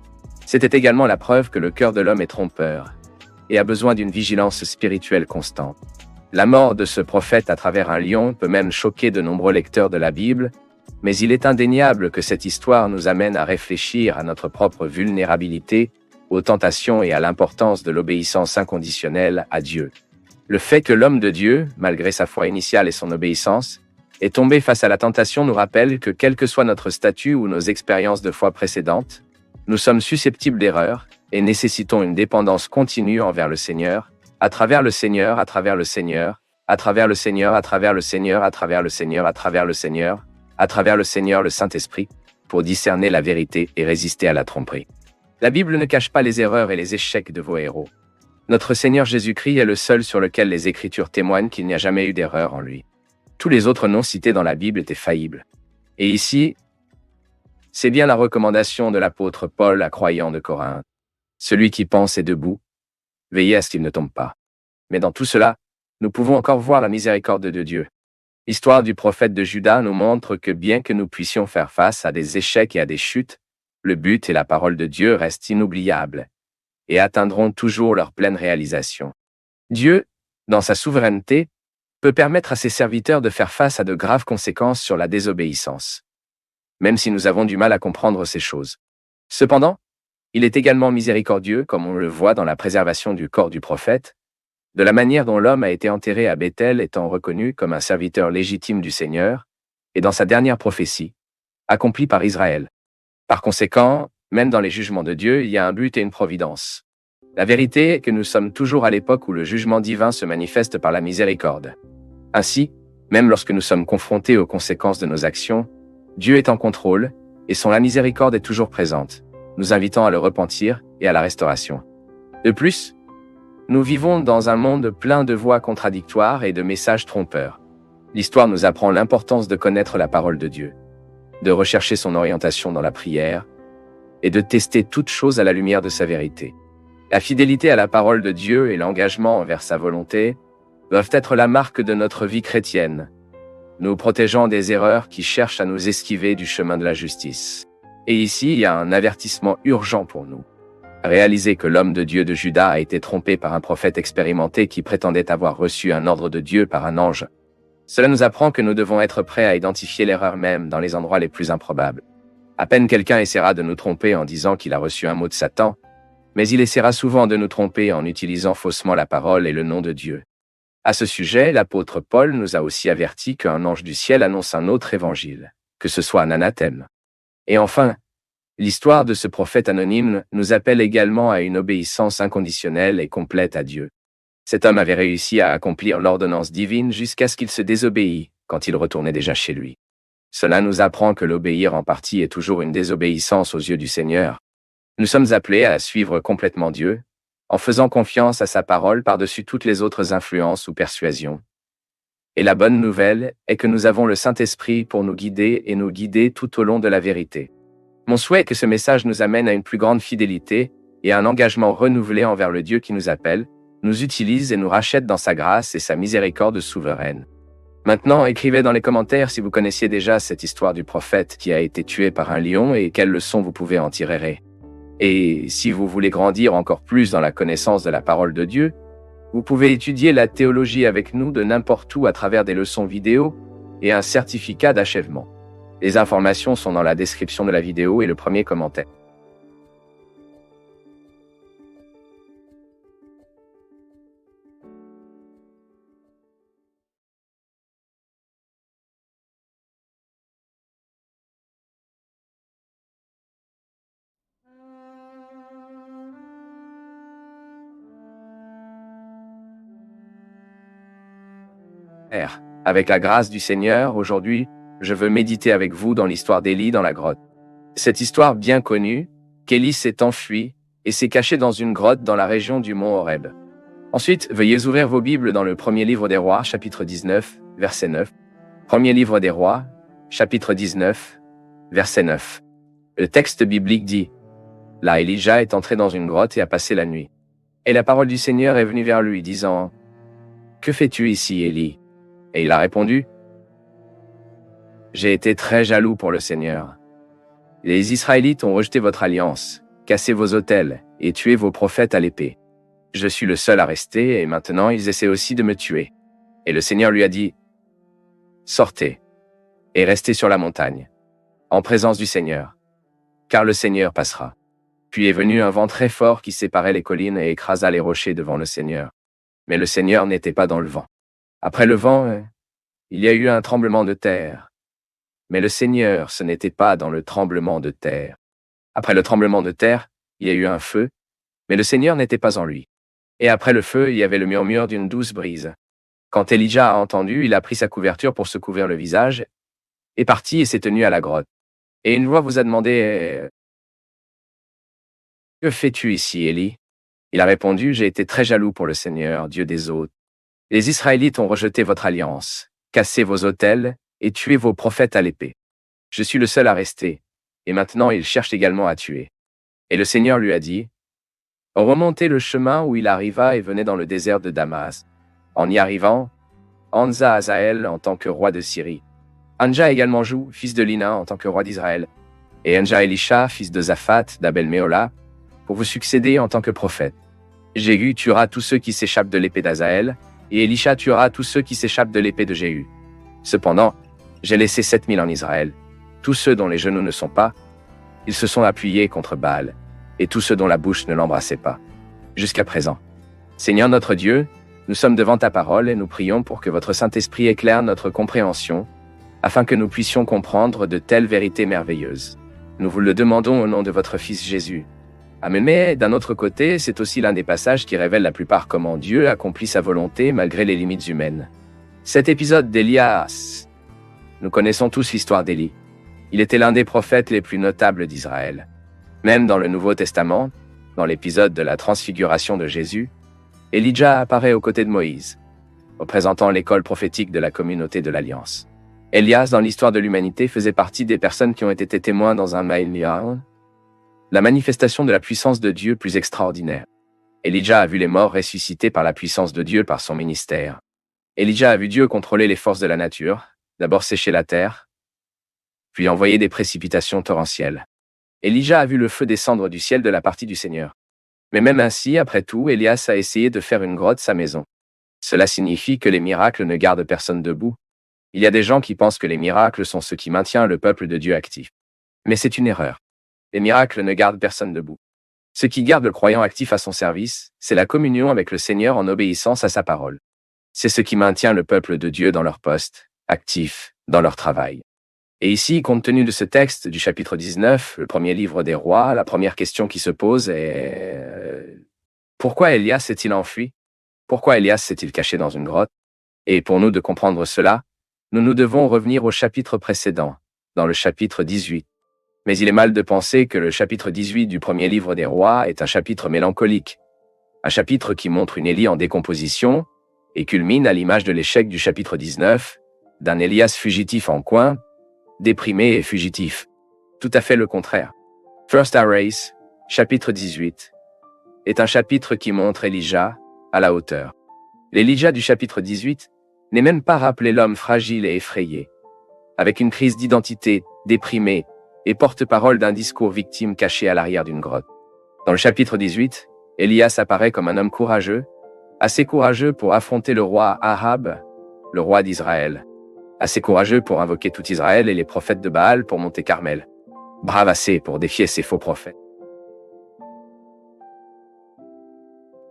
[SPEAKER 1] C'était également la preuve que le cœur de l'homme est trompeur et a besoin d'une vigilance spirituelle constante. La mort de ce prophète à travers un lion peut même choquer de nombreux lecteurs de la Bible, mais il est indéniable que cette histoire nous amène à réfléchir à notre propre vulnérabilité, aux tentations et à l'importance de l'obéissance inconditionnelle à Dieu. Le fait que l'homme de Dieu, malgré sa foi initiale et son obéissance, est tombé face à la tentation nous rappelle que quel que soit notre statut ou nos expériences de foi précédentes, nous sommes susceptibles d'erreurs et nécessitons une dépendance continue envers le Seigneur, à travers le Seigneur, à travers le Seigneur, à travers le Seigneur, à travers le Seigneur, à travers le Seigneur, à travers le Seigneur, à travers le Seigneur le Saint-Esprit, pour discerner la vérité et résister à la tromperie. La Bible ne cache pas les erreurs et les échecs de vos héros. Notre Seigneur Jésus-Christ est le seul sur lequel les Écritures témoignent qu'il n'y a jamais eu d'erreur en lui. Tous les autres noms cités dans la Bible étaient faillibles. Et ici, c'est bien la recommandation de l'apôtre Paul à croyants de Corinthe. Celui qui pense est debout, veillez à ce qu'il ne tombe pas. Mais dans tout cela, nous pouvons encore voir la miséricorde de Dieu. L'histoire du prophète de Juda nous montre que bien que nous puissions faire face à des échecs et à des chutes, le but et la parole de Dieu restent inoubliables et atteindront toujours leur pleine réalisation. Dieu, dans sa souveraineté, peut permettre à ses serviteurs de faire face à de graves conséquences sur la désobéissance, même si nous avons du mal à comprendre ces choses. Cependant, il est également miséricordieux, comme on le voit dans la préservation du corps du prophète, de la manière dont l'homme a été enterré à Béthel étant reconnu comme un serviteur légitime du Seigneur, et dans sa dernière prophétie, accomplie par Israël. Par conséquent, même dans les jugements de Dieu, il y a un but et une providence. La vérité est que nous sommes toujours à l'époque où le jugement divin se manifeste par la miséricorde. Ainsi, même lorsque nous sommes confrontés aux conséquences de nos actions, Dieu est en contrôle, et la miséricorde est toujours présente, nous invitant à le repentir et à la restauration. De plus, nous vivons dans un monde plein de voix contradictoires et de messages trompeurs. L'histoire nous apprend l'importance de connaître la parole de Dieu, de rechercher son orientation dans la prière, et de tester toute chose à la lumière de sa vérité. La fidélité à la parole de Dieu et l'engagement envers sa volonté doivent être la marque de notre vie chrétienne, nous protégeant des erreurs qui cherchent à nous esquiver du chemin de la justice. Et ici, il y a un avertissement urgent pour nous. Réaliser que l'homme de Dieu de Juda a été trompé par un prophète expérimenté qui prétendait avoir reçu un ordre de Dieu par un ange. Cela nous apprend que nous devons être prêts à identifier l'erreur même dans les endroits les plus improbables. À peine quelqu'un essaiera de nous tromper en disant qu'il a reçu un mot de Satan, mais il essaiera souvent de nous tromper en utilisant faussement la parole et le nom de Dieu. À ce sujet, l'apôtre Paul nous a aussi averti qu'un ange du ciel annonce un autre évangile, que ce soit un anathème. Et enfin, l'histoire de ce prophète anonyme nous appelle également à une obéissance inconditionnelle et complète à Dieu. Cet homme avait réussi à accomplir l'ordonnance divine jusqu'à ce qu'il se désobéit, quand il retournait déjà chez lui. Cela nous apprend que l'obéir en partie est toujours une désobéissance aux yeux du Seigneur. Nous sommes appelés à suivre complètement Dieu, en faisant confiance à sa parole par-dessus toutes les autres influences ou persuasions. Et la bonne nouvelle est que nous avons le Saint-Esprit pour nous guider tout au long de la vérité. Mon souhait est que ce message nous amène à une plus grande fidélité et à un engagement renouvelé envers le Dieu qui nous appelle, nous utilise et nous rachète dans sa grâce et sa miséricorde souveraine. Maintenant, écrivez dans les commentaires si vous connaissiez déjà cette histoire du prophète qui a été tué par un lion et quelles leçons vous pouvez en tirer. Et si vous voulez grandir encore plus dans la connaissance de la parole de Dieu, vous pouvez étudier la théologie avec nous de n'importe où à travers des leçons vidéo et un certificat d'achèvement. Les informations sont dans la description de la vidéo et le premier commentaire. Avec la grâce du Seigneur, aujourd'hui, je veux méditer avec vous dans l'histoire d'Élie dans la grotte. Cette histoire bien connue, qu'Élie s'est enfui et s'est caché dans une grotte dans la région du mont Horeb. Ensuite, veuillez ouvrir vos Bibles dans le premier livre des Rois, chapitre 19, verset 9. Premier livre des Rois, chapitre 19, verset 9. Le texte biblique dit: Là, Élijah est entré dans une grotte et a passé la nuit. Et la parole du Seigneur est venue vers lui, disant: Que fais-tu ici, Élie? Et il a répondu: J'ai été très jaloux pour le Seigneur. Les Israélites ont rejeté votre alliance, cassé vos autels et tué vos prophètes à l'épée. Je suis le seul à rester et maintenant ils essaient aussi de me tuer. Et le Seigneur lui a dit: Sortez et restez sur la montagne, en présence du Seigneur, car le Seigneur passera. Puis est venu un vent très fort qui séparait les collines et écrasa les rochers devant le Seigneur. Mais le Seigneur n'était pas dans le vent. Après le vent, il y a eu un tremblement de terre. Mais le Seigneur, ce n'était pas dans le tremblement de terre. Après le tremblement de terre, il y a eu un feu, mais le Seigneur n'était pas en lui. Et après le feu, il y avait le murmure d'une douce brise. Quand Élijah a entendu, il a pris sa couverture pour se couvrir le visage, est parti et s'est tenu à la grotte. Et une voix vous a demandé « Que fais-tu ici, Élie ?» Il a répondu « J'ai été très jaloux pour le Seigneur, Dieu des eaux. Les Israélites ont rejeté votre alliance, cassé vos autels et tué vos prophètes à l'épée. Je suis le seul à rester, et maintenant ils cherchent également à tuer. » Et le Seigneur lui a dit « Remontez le chemin où il arriva et venez dans le désert de Damas. En y arrivant, Anza Azaël en tant que roi de Syrie. Anja également joue, fils de Lina, en tant que roi d'Israël. Et Anja Elisha, fils de Zaphat, d'Abel-Méola, pour vous succéder en tant que prophète. Jéhu tuera tous ceux qui s'échappent de l'épée d'Azaël, et Elisha tuera tous ceux qui s'échappent de l'épée de Jéhu. Cependant, j'ai laissé 7000 en Israël, tous ceux dont les genoux ne sont pas, ils se sont appuyés contre Baal, et tous ceux dont la bouche ne l'embrassait pas. Jusqu'à présent. Seigneur notre Dieu, nous sommes devant ta parole et nous prions pour que votre Saint-Esprit éclaire notre compréhension, afin que nous puissions comprendre de telles vérités merveilleuses. Nous vous le demandons au nom de votre Fils Jésus. Amen. Mais d'un autre côté, c'est aussi l'un des passages qui révèle la plupart comment Dieu accomplit sa volonté malgré les limites humaines. Cet épisode d'Élias. Nous connaissons tous l'histoire d'Élie. Il était l'un des prophètes les plus notables d'Israël. Même dans le Nouveau Testament, dans l'épisode de la transfiguration de Jésus, Elijah apparaît aux côtés de Moïse, représentant l'école prophétique de la communauté de l'Alliance. Élias, dans l'histoire de l'humanité, faisait partie des personnes qui ont été témoins dans un Maïlian, la manifestation de la puissance de Dieu plus extraordinaire. Elijah a vu les morts ressuscités par la puissance de Dieu par son ministère. Elijah a vu Dieu contrôler les forces de la nature, d'abord sécher la terre, puis envoyer des précipitations torrentielles. Elijah a vu le feu descendre du ciel de la partie du Seigneur. Mais même ainsi, après tout, Élias a essayé de faire une grotte sa maison. Cela signifie que les miracles ne gardent personne debout. Il y a des gens qui pensent que les miracles sont ce qui maintient le peuple de Dieu actif. Mais c'est une erreur. Les miracles ne gardent personne debout. Ce qui garde le croyant actif à son service, c'est la communion avec le Seigneur en obéissance à sa parole. C'est ce qui maintient le peuple de Dieu dans leur poste, actif, dans leur travail. Et ici, compte tenu de ce texte du chapitre 19, le premier livre des rois, la première question qui se pose est pourquoi Élias s'est-il enfui? Pourquoi Élias s'est-il caché dans une grotte? Et pour nous de comprendre cela, nous devons revenir au chapitre précédent, dans le chapitre 18. Mais il est mal de penser que le chapitre 18 du premier livre des rois est un chapitre mélancolique, un chapitre qui montre une Élie en décomposition et culmine à l'image de l'échec du chapitre 19, d'un Élias fugitif en coin, déprimé et fugitif. Tout à fait le contraire. First Race, chapitre 18, est un chapitre qui montre Elijah à la hauteur. L'Elijah du chapitre 18 n'est même pas rappelé l'homme fragile et effrayé, avec une crise d'identité, déprimé, et porte-parole d'un discours victime caché à l'arrière d'une grotte. Dans le chapitre 18, Élias apparaît comme un homme courageux, assez courageux pour affronter le roi Ahab, le roi d'Israël, assez courageux pour invoquer tout Israël et les prophètes de Baal pour monter Carmel, brave assez pour défier ces faux prophètes.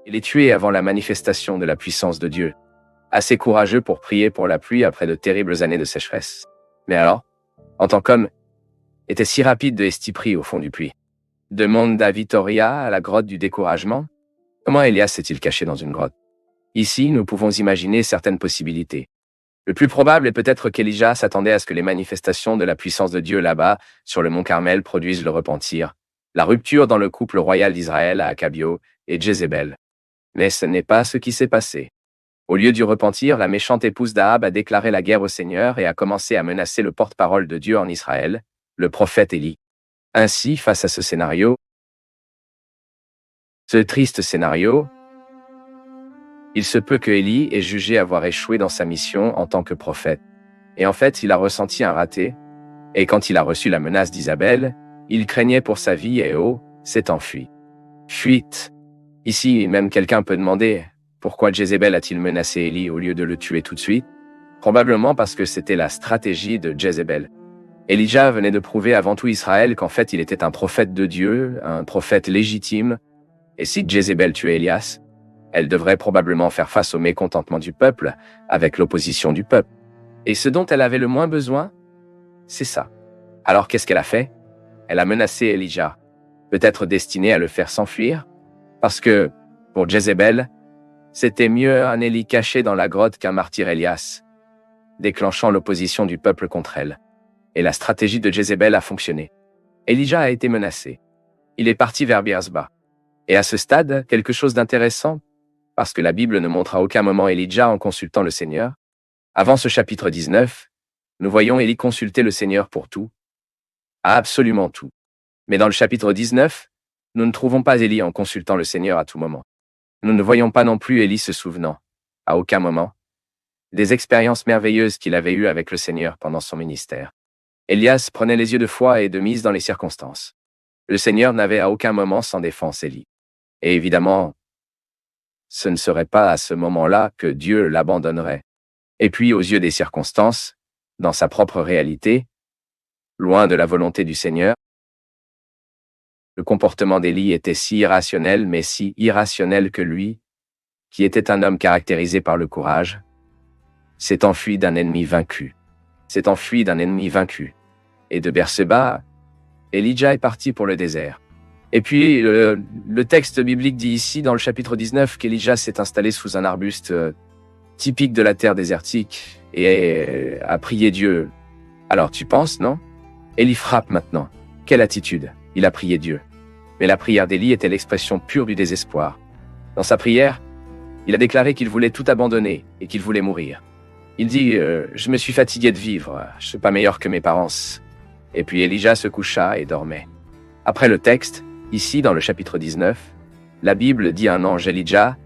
[SPEAKER 1] Et les tuer avant la manifestation de la puissance de Dieu, assez courageux pour prier pour la pluie après de terribles années de sécheresse. Mais alors, en tant qu'homme, était si rapide de Estipri au fond du puits. De Monda Vittoria à la grotte du découragement, comment Élias s'est-il caché dans une grotte? Ici, nous pouvons imaginer certaines possibilités. Le plus probable est peut-être qu'Elijah s'attendait à ce que les manifestations de la puissance de Dieu là-bas, sur le mont Carmel, produisent le repentir, la rupture dans le couple royal d'Israël à Akabio et Jézébel. Mais ce n'est pas ce qui s'est passé. Au lieu du repentir, la méchante épouse d'Ahab a déclaré la guerre au Seigneur et a commencé à menacer le porte-parole de Dieu en Israël, le prophète Élie. Ainsi, face à ce scénario, ce triste scénario, il se peut que Élie ait jugé avoir échoué dans sa mission en tant que prophète. Et en fait, il a ressenti un raté, et quand il a reçu la menace d'Isabelle, il craignait pour sa vie et s'est enfui. Fuite. Ici, même quelqu'un peut demander, pourquoi Jézébel a-t-il menacé Élie au lieu de le tuer tout de suite? Probablement parce que c'était la stratégie de Jézébel. Elijah venait de prouver avant tout Israël qu'en fait il était un prophète de Dieu, un prophète légitime, et si Jézébel tuait Élias, elle devrait probablement faire face au mécontentement du peuple, avec l'opposition du peuple. Et ce dont elle avait le moins besoin, c'est ça. Alors qu'est-ce qu'elle a fait? Elle a menacé Elijah, peut-être destiné à le faire s'enfuir, parce que, pour Jézébel, c'était mieux un Élie caché dans la grotte qu'un martyr Élias, déclenchant l'opposition du peuple contre elle. Et la stratégie de Jézabel a fonctionné. Elijah a été menacé. Il est parti vers Beerseba. Et à ce stade, quelque chose d'intéressant, parce que la Bible ne montre à aucun moment Elijah en consultant le Seigneur. Avant ce chapitre 19, nous voyons Élie consulter le Seigneur pour tout, absolument tout. Mais dans le chapitre 19, nous ne trouvons pas Élie en consultant le Seigneur à tout moment. Nous ne voyons pas non plus Élie se souvenant, à aucun moment, des expériences merveilleuses qu'il avait eues avec le Seigneur pendant son ministère. Élias prenait les yeux de foi et de mise dans les circonstances. Le Seigneur n'avait à aucun moment sans défense Élie. Et évidemment, ce ne serait pas à ce moment-là que Dieu l'abandonnerait. Et puis, aux yeux des circonstances, dans sa propre réalité, loin de la volonté du Seigneur, le comportement d'Élie était si irrationnel, mais si irrationnel que lui, qui était un homme caractérisé par le courage, s'est enfui d'un ennemi vaincu. S'est enfui d'un ennemi vaincu. Et de Beerseba, Elijah est parti pour le désert. Et puis, le texte biblique dit ici, dans le chapitre 19, qu'Elijah s'est installé sous un arbuste typique de la terre désertique et a prié Dieu. Alors tu penses, non? Élie frappe maintenant. Quelle attitude! Il a prié Dieu. Mais la prière d'Élie était l'expression pure du désespoir. Dans sa prière, il a déclaré qu'il voulait tout abandonner et qu'il voulait mourir. Il dit « Je me suis fatigué de vivre, je ne suis pas meilleur que mes parents. » Et puis Elijah se coucha et dormait. Après le texte, ici dans le chapitre 19, la Bible dit à un ange Elijah,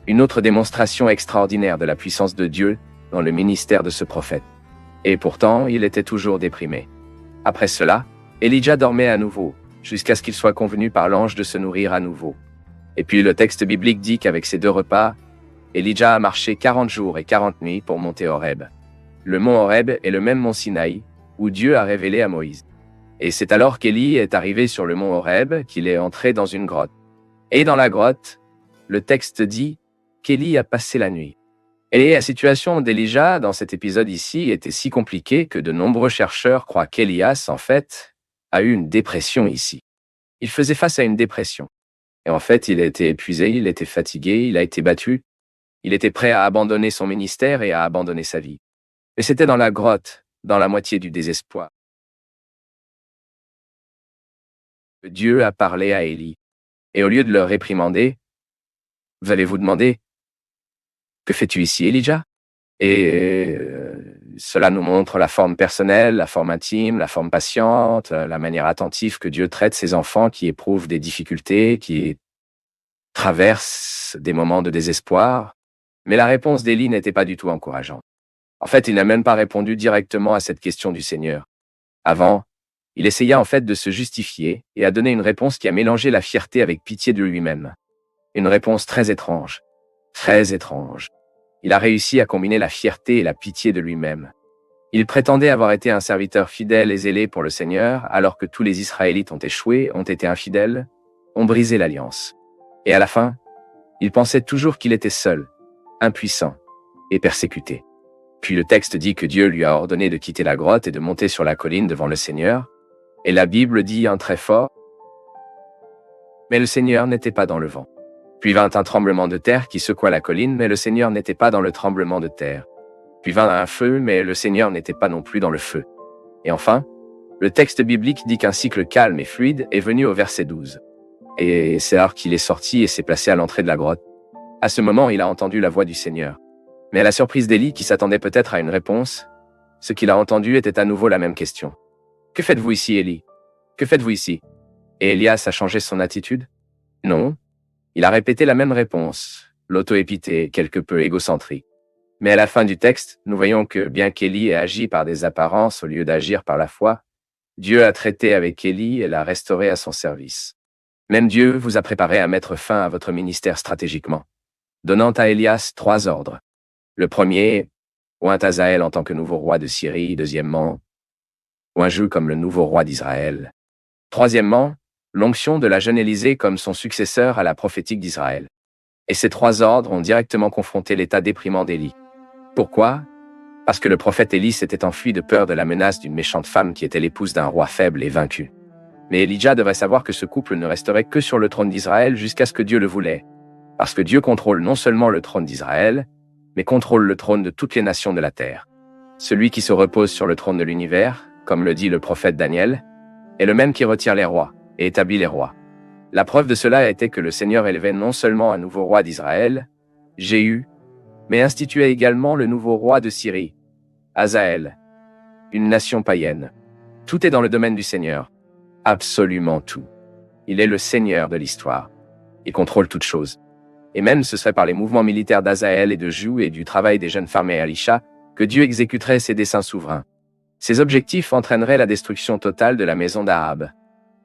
[SPEAKER 1] une autre démonstration extraordinaire de la puissance de Dieu dans le ministère de ce prophète. Et pourtant, il était toujours déprimé. Après cela, Elijah dormait à nouveau, jusqu'à ce qu'il soit convenu par l'ange de se nourrir à nouveau. Et puis le texte biblique dit qu'avec ces 2 repas, Elijah a marché 40 jours et 40 nuits pour monter Horeb. Le mont Horeb est le même mont Sinaï, où Dieu a révélé à Moïse. Et c'est alors qu'Élie est arrivé sur le mont Horeb qu'il est entré dans une grotte. Et dans la grotte, le texte dit qu'Élie a passé la nuit. Et la situation d'Elijah dans cet épisode ici était si compliquée que de nombreux chercheurs croient qu'Élias, en fait, a eu une dépression ici. Il faisait face à une dépression. Et en fait, il était épuisé, il était fatigué, il a été battu. Il était prêt à abandonner son ministère et à abandonner sa vie. Mais c'était dans la grotte, dans la moitié du désespoir, que Dieu a parlé à Élie. Et au lieu de le réprimander, vous allez vous demander, que fais-tu ici, Elijah? Et cela nous montre la forme personnelle, la forme intime, la forme patiente, la manière attentive que Dieu traite ses enfants qui éprouvent des difficultés, qui traversent des moments de désespoir. Mais la réponse d'Élie n'était pas du tout encourageante. En fait, il n'a même pas répondu directement à cette question du Seigneur. Avant, il essaya en fait de se justifier et a donné une réponse qui a mélangé la fierté avec pitié de lui-même. Une réponse très étrange. Très étrange. Il a réussi à combiner la fierté et la pitié de lui-même. Il prétendait avoir été un serviteur fidèle et zélé pour le Seigneur, alors que tous les Israélites ont échoué, ont été infidèles, ont brisé l'alliance. Et à la fin, il pensait toujours qu'il était seul, impuissant et persécuté. Puis le texte dit que Dieu lui a ordonné de quitter la grotte et de monter sur la colline devant le Seigneur. Et la Bible dit un très fort, « Mais le Seigneur n'était pas dans le vent. » Puis vint un tremblement de terre qui secoua la colline, mais le Seigneur n'était pas dans le tremblement de terre. Puis vint un feu, mais le Seigneur n'était pas non plus dans le feu. Et enfin, le texte biblique dit qu'un cycle calme et fluide est venu au verset 12. Et c'est alors qu'il est sorti et s'est placé à l'entrée de la grotte. À ce moment, il a entendu la voix du Seigneur. Mais à la surprise d'Élie, qui s'attendait peut-être à une réponse, ce qu'il a entendu était à nouveau la même question. « Que faites-vous ici, Élie? Que faites-vous ici ?» Et Élias a changé son attitude? Non. Il a répété la même réponse, l'auto-épité, quelque peu égocentrique. Mais à la fin du texte, nous voyons que bien qu'Élie ait agi par des apparences au lieu d'agir par la foi, Dieu a traité avec Élie et l'a restauré à son service. Même Dieu vous a préparé à mettre fin à votre ministère stratégiquement, donnant à Élias 3 ordres. Le premier, oint Hazaël en tant que nouveau roi de Syrie. Deuxièmement, oint comme le nouveau roi d'Israël. Troisièmement, l'onction de la jeune Élisée comme son successeur à la prophétique d'Israël. Et ces 3 ordres ont directement confronté l'état déprimant d'Élie. Pourquoi? Parce que le prophète Élie s'était enfui de peur de la menace d'une méchante femme qui était l'épouse d'un roi faible et vaincu. Mais Elijah devrait savoir que ce couple ne resterait que sur le trône d'Israël jusqu'à ce que Dieu le voulait. Parce que Dieu contrôle non seulement le trône d'Israël, mais contrôle le trône de toutes les nations de la terre. Celui qui se repose sur le trône de l'univers comme le dit le prophète Daniel, est le même qui retire les rois et établit les rois. La preuve de cela était que le Seigneur élevait non seulement un nouveau roi d'Israël, Jéhu, mais instituait également le nouveau roi de Syrie, Hazaël, une nation païenne. Tout est dans le domaine du Seigneur. Absolument tout. Il est le Seigneur de l'histoire. Il contrôle toutes choses. Et même ce serait par les mouvements militaires d'Hazaël et de Jéhu et du travail des jeunes femmes et Elisha que Dieu exécuterait ses desseins souverains. Ses objectifs entraîneraient la destruction totale de la maison d'Ahab.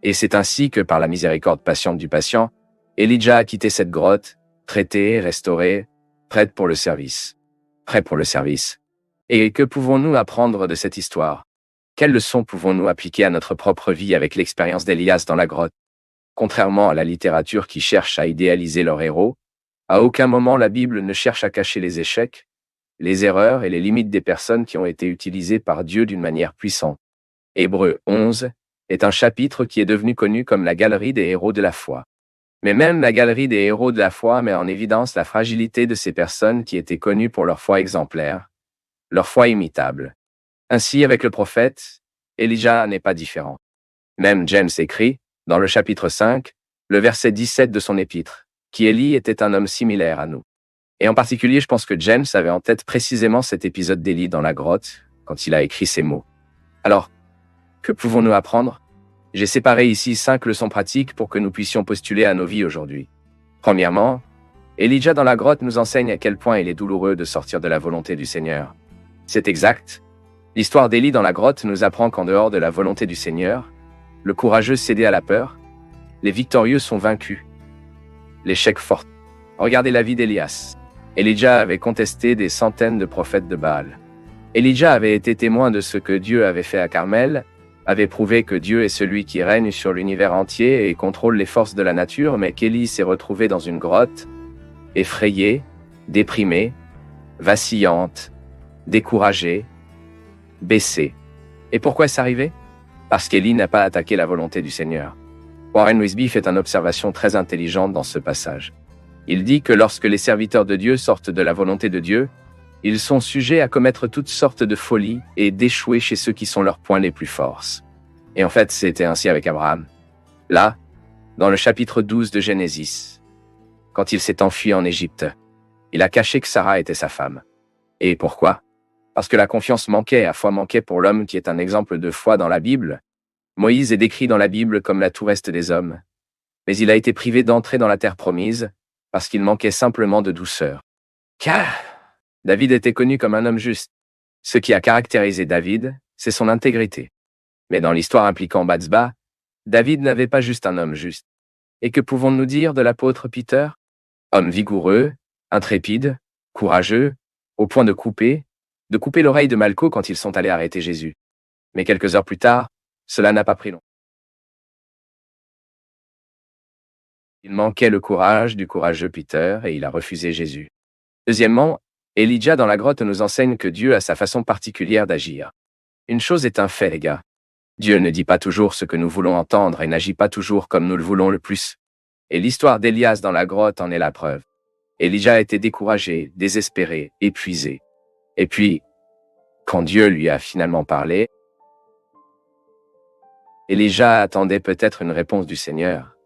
[SPEAKER 1] Et c'est ainsi que, par la miséricorde patiente du patient, Elijah a quitté cette grotte, traitée, restaurée, prête pour le service. Prêt pour le service. Et que pouvons-nous apprendre de cette histoire? Quelles leçons pouvons-nous appliquer à notre propre vie avec l'expérience d'Élias dans la grotte? Contrairement à la littérature qui cherche à idéaliser leur héros, à aucun moment la Bible ne cherche à cacher les échecs, les erreurs et les limites des personnes qui ont été utilisées par Dieu d'une manière puissante. Hébreux 11 est un chapitre qui est devenu connu comme la galerie des héros de la foi. Mais même la galerie des héros de la foi met en évidence la fragilité de ces personnes qui étaient connues pour leur foi exemplaire, leur foi imitable. Ainsi, avec le prophète, Elijah n'est pas différent. Même James écrit, dans le chapitre 5, le verset 17 de son épître, qu'Élie était un homme similaire à nous. Et en particulier, je pense que James avait en tête précisément cet épisode d'Élie dans la grotte, quand il a écrit ces mots. Alors, que pouvons-nous apprendre? J'ai séparé ici 5 leçons pratiques pour que nous puissions postuler à nos vies aujourd'hui. Premièrement, Elijah dans la grotte nous enseigne à quel point il est douloureux de sortir de la volonté du Seigneur. C'est exact. L'histoire d'Élie dans la grotte nous apprend qu'en dehors de la volonté du Seigneur, le courageux cédait à la peur, les victorieux sont vaincus. L'échec fort. Regardez la vie d'Élias. Elijah avait contesté des centaines de prophètes de Baal. Elijah avait été témoin de ce que Dieu avait fait à Carmel, avait prouvé que Dieu est celui qui règne sur l'univers entier et contrôle les forces de la nature, mais qu'Élie s'est retrouvée dans une grotte, effrayée, déprimée, vacillante, découragée, baissée. Et pourquoi est-ce arrivé? Parce qu'Élie n'a pas attaqué la volonté du Seigneur. Warren Wiersbe fait une observation très intelligente dans ce passage. Il dit que lorsque les serviteurs de Dieu sortent de la volonté de Dieu, ils sont sujets à commettre toutes sortes de folies et d'échouer chez ceux qui sont leurs points les plus forts. Et en fait, c'était ainsi avec Abraham. Là, dans le chapitre 12 de Genèse, quand il s'est enfui en Égypte, il a caché que Sarah était sa femme. Et pourquoi? Parce que la confiance manquait, la foi manquait pour l'homme qui est un exemple de foi dans la Bible. Moïse est décrit dans la Bible comme la toureste des hommes. Mais il a été privé d'entrer dans la terre promise parce qu'il manquait simplement de douceur. Car David était connu comme un homme juste. Ce qui a caractérisé David, c'est son intégrité. Mais dans l'histoire impliquant Bathsheba, David n'avait pas juste un homme juste. Et que pouvons-nous dire de l'apôtre Peter? Homme vigoureux, intrépide, courageux, au point de couper l'oreille de Malchot quand ils sont allés arrêter Jésus. Mais quelques heures plus tard, cela n'a pas pris long. Il manquait le courage du courageux Peter et il a refusé Jésus. Deuxièmement, Elijah dans la grotte nous enseigne que Dieu a sa façon particulière d'agir. Une chose est un fait, les gars. Dieu ne dit pas toujours ce que nous voulons entendre et n'agit pas toujours comme nous le voulons le plus. Et l'histoire d'Élias dans la grotte en est la preuve. Elijah a été découragé, désespéré, épuisé. Et puis, quand Dieu lui a finalement parlé, Elijah attendait peut-être une réponse du Seigneur.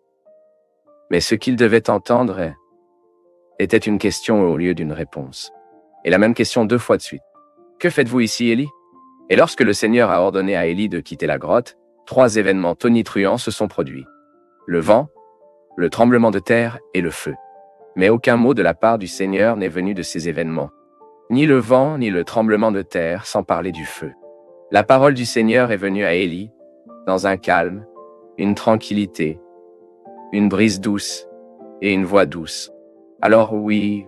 [SPEAKER 1] Mais ce qu'il devait entendre était une question au lieu d'une réponse. Et la même question 2 fois de suite. Que faites-vous ici, Élie? Et lorsque le Seigneur a ordonné à Élie de quitter la grotte, 3 événements tonitruants se sont produits. Le vent, le tremblement de terre et le feu. Mais aucun mot de la part du Seigneur n'est venu de ces événements. Ni le vent, ni le tremblement de terre, sans parler du feu. La parole du Seigneur est venue à Élie, dans un calme, une tranquillité, une brise douce et une voix douce. Alors oui,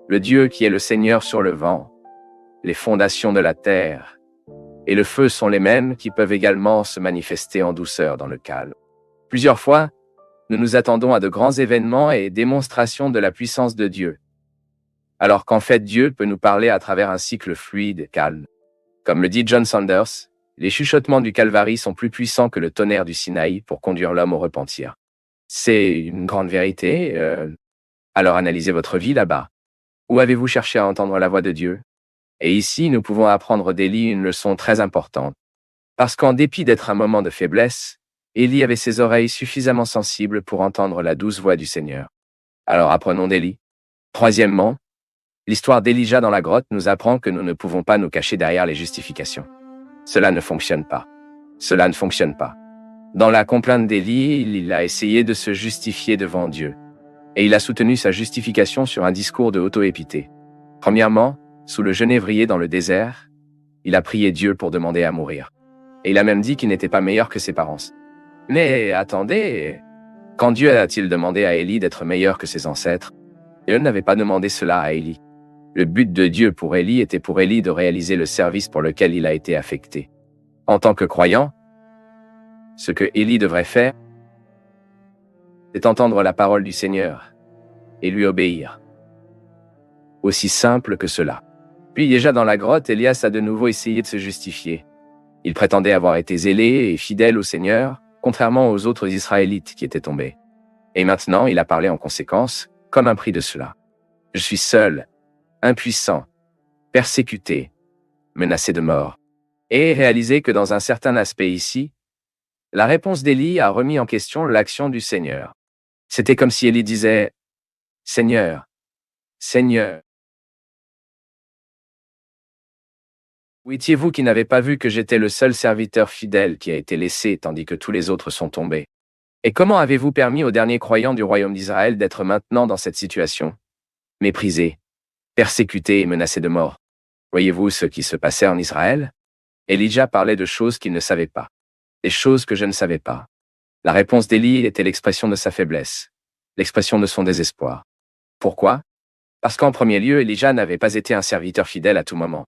[SPEAKER 1] le Dieu qui est le Seigneur sur le vent, les fondations de la terre et le feu sont les mêmes qui peuvent également se manifester en douceur dans le calme. Plusieurs fois, nous nous attendons à de grands événements et démonstrations de la puissance de Dieu, alors qu'en fait Dieu peut nous parler à travers un cycle fluide et calme. Comme le dit John Sanders, les chuchotements du Calvarie sont plus puissants que le tonnerre du Sinaï pour conduire l'homme au repentir. C'est une grande vérité. Alors analysez votre vie là-bas. Où avez-vous cherché à entendre la voix de Dieu? Et ici, nous pouvons apprendre d'Élie une leçon très importante. Parce qu'en dépit d'être un moment de faiblesse, Élie avait ses oreilles suffisamment sensibles pour entendre la douce voix du Seigneur. Alors apprenons d'Élie. Troisièmement, l'histoire d'Élijah dans la grotte nous apprend que nous ne pouvons pas nous cacher derrière les justifications. Cela ne fonctionne pas. Cela ne fonctionne pas. Dans la complainte d'Élie, il a essayé de se justifier devant Dieu. Et il a soutenu sa justification sur un discours de auto-épité. Premièrement, sous le genévrier dans le désert, il a prié Dieu pour demander à mourir. Et il a même dit qu'il n'était pas meilleur que ses parents. Mais attendez, quand Dieu a-t-il demandé à Élie d'être meilleur que ses ancêtres? Dieu n'avait pas demandé cela à Élie. Le but de Dieu pour Élie était pour Élie de réaliser le service pour lequel il a été affecté. En tant que croyant, ce que Élie devrait faire, c'est entendre la parole du Seigneur et lui obéir. Aussi simple que cela. Puis déjà dans la grotte, Élias a de nouveau essayé de se justifier. Il prétendait avoir été zélé et fidèle au Seigneur, contrairement aux autres Israélites qui étaient tombés. Et maintenant, il a parlé en conséquence, comme un prix de cela. Je suis seul, impuissant, persécuté, menacé de mort. Et réalisé que dans un certain aspect ici, la réponse d'Élie a remis en question l'action du Seigneur. C'était comme si Élie disait « Seigneur, Seigneur, où étiez-vous qui n'avez pas vu que j'étais le seul serviteur fidèle qui a été laissé tandis que tous les autres sont tombés? Et comment avez-vous permis aux derniers croyants du royaume d'Israël d'être maintenant dans cette situation? Méprisés, persécutés et menacés de mort. Voyez-vous ce qui se passait en Israël? Élijah parlait de choses qu'il ne savait pas. Des choses que je ne savais pas. La réponse d'Élie était l'expression de sa faiblesse, l'expression de son désespoir. Pourquoi? Parce qu'en premier lieu, Élijah n'avait pas été un serviteur fidèle à tout moment.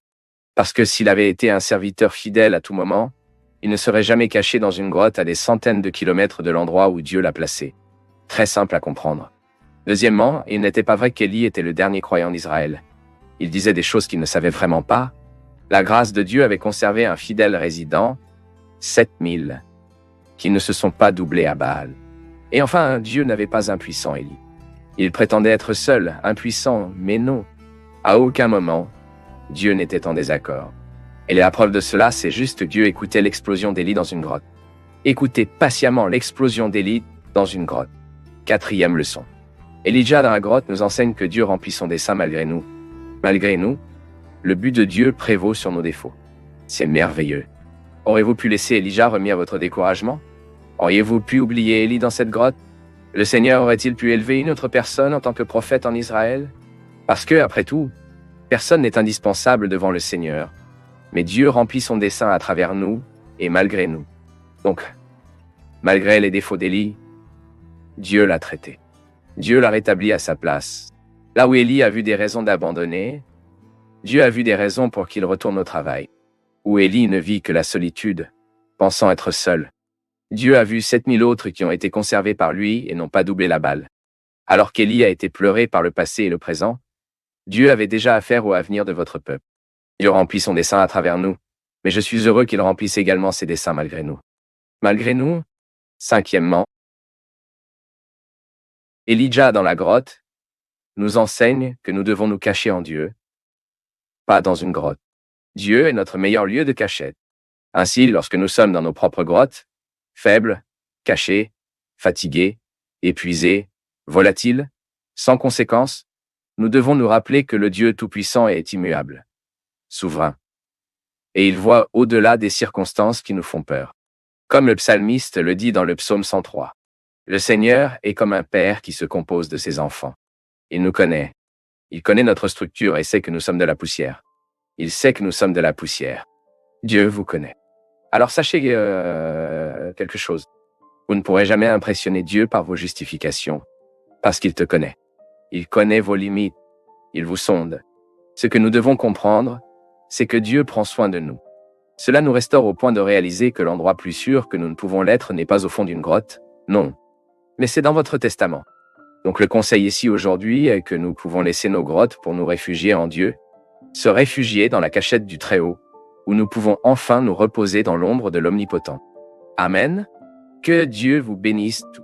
[SPEAKER 1] Parce que s'il avait été un serviteur fidèle à tout moment, il ne serait jamais caché dans une grotte à des centaines de kilomètres de l'endroit où Dieu l'a placé. Très simple à comprendre. Deuxièmement, il n'était pas vrai qu'Élie était le dernier croyant d'Israël. Il disait des choses qu'il ne savait vraiment pas. La grâce de Dieu avait conservé un fidèle résident, 7000, qui ne se sont pas doublés à Baal. Et enfin, Dieu n'avait pas un puissant Élie. Il prétendait être seul, impuissant, mais non. À aucun moment, Dieu n'était en désaccord. Et la preuve de cela, c'est juste Dieu écoutait l'explosion d'Élie dans une grotte. Écoutez patiemment l'explosion d'Élie dans une grotte. Quatrième leçon. Élijah dans la grotte nous enseigne que Dieu remplit son dessein malgré nous. Malgré nous, le but de Dieu prévaut sur nos défauts. C'est merveilleux. Auriez-vous pu laisser Élijah remis à votre découragement? Auriez-vous pu oublier Élie dans cette grotte? Le Seigneur aurait-il pu élever une autre personne en tant que prophète en Israël? Parce que, après tout, personne n'est indispensable devant le Seigneur. Mais Dieu remplit son dessein à travers nous et malgré nous. Donc, malgré les défauts d'Élie, Dieu l'a traité. Dieu l'a rétabli à sa place. Là où Élie a vu des raisons d'abandonner, Dieu a vu des raisons pour qu'il retourne au travail. Où Élie ne vit que la solitude, pensant être seul, Dieu a vu 7000 autres qui ont été conservés par lui et n'ont pas doublé la balle. Alors qu'Élie a été pleuré par le passé et le présent, Dieu avait déjà affaire au avenir de votre peuple. Dieu remplit son dessein à travers nous, mais je suis heureux qu'il remplisse également ses desseins malgré nous. Malgré nous, cinquièmement, Élijah dans la grotte nous enseigne que nous devons nous cacher en Dieu, pas dans une grotte. Dieu est notre meilleur lieu de cachette. Ainsi, lorsque nous sommes dans nos propres grottes, faibles, cachés, fatigués, épuisés, volatiles, sans conséquence, nous devons nous rappeler que le Dieu Tout-Puissant est immuable, souverain. Et il voit au-delà des circonstances qui nous font peur. Comme le psalmiste le dit dans le psaume 103. Le Seigneur est comme un père qui se compose de ses enfants. Il nous connaît. Il connaît notre structure et sait que nous sommes de la poussière. Il sait que nous sommes de la poussière. Dieu vous connaît. Alors sachez quelque chose. Vous ne pourrez jamais impressionner Dieu par vos justifications, parce qu'il te connaît. Il connaît vos limites. Il vous sonde. Ce que nous devons comprendre, c'est que Dieu prend soin de nous. Cela nous restaure au point de réaliser que l'endroit plus sûr que nous ne pouvons l'être n'est pas au fond d'une grotte, non. Mais c'est dans votre testament. Donc le conseil ici aujourd'hui est que nous pouvons laisser nos grottes pour nous réfugier en Dieu, se réfugier dans la cachette du Très-Haut, où nous pouvons enfin nous reposer dans l'ombre de l'Omnipotent. Amen. Que Dieu vous bénisse tous.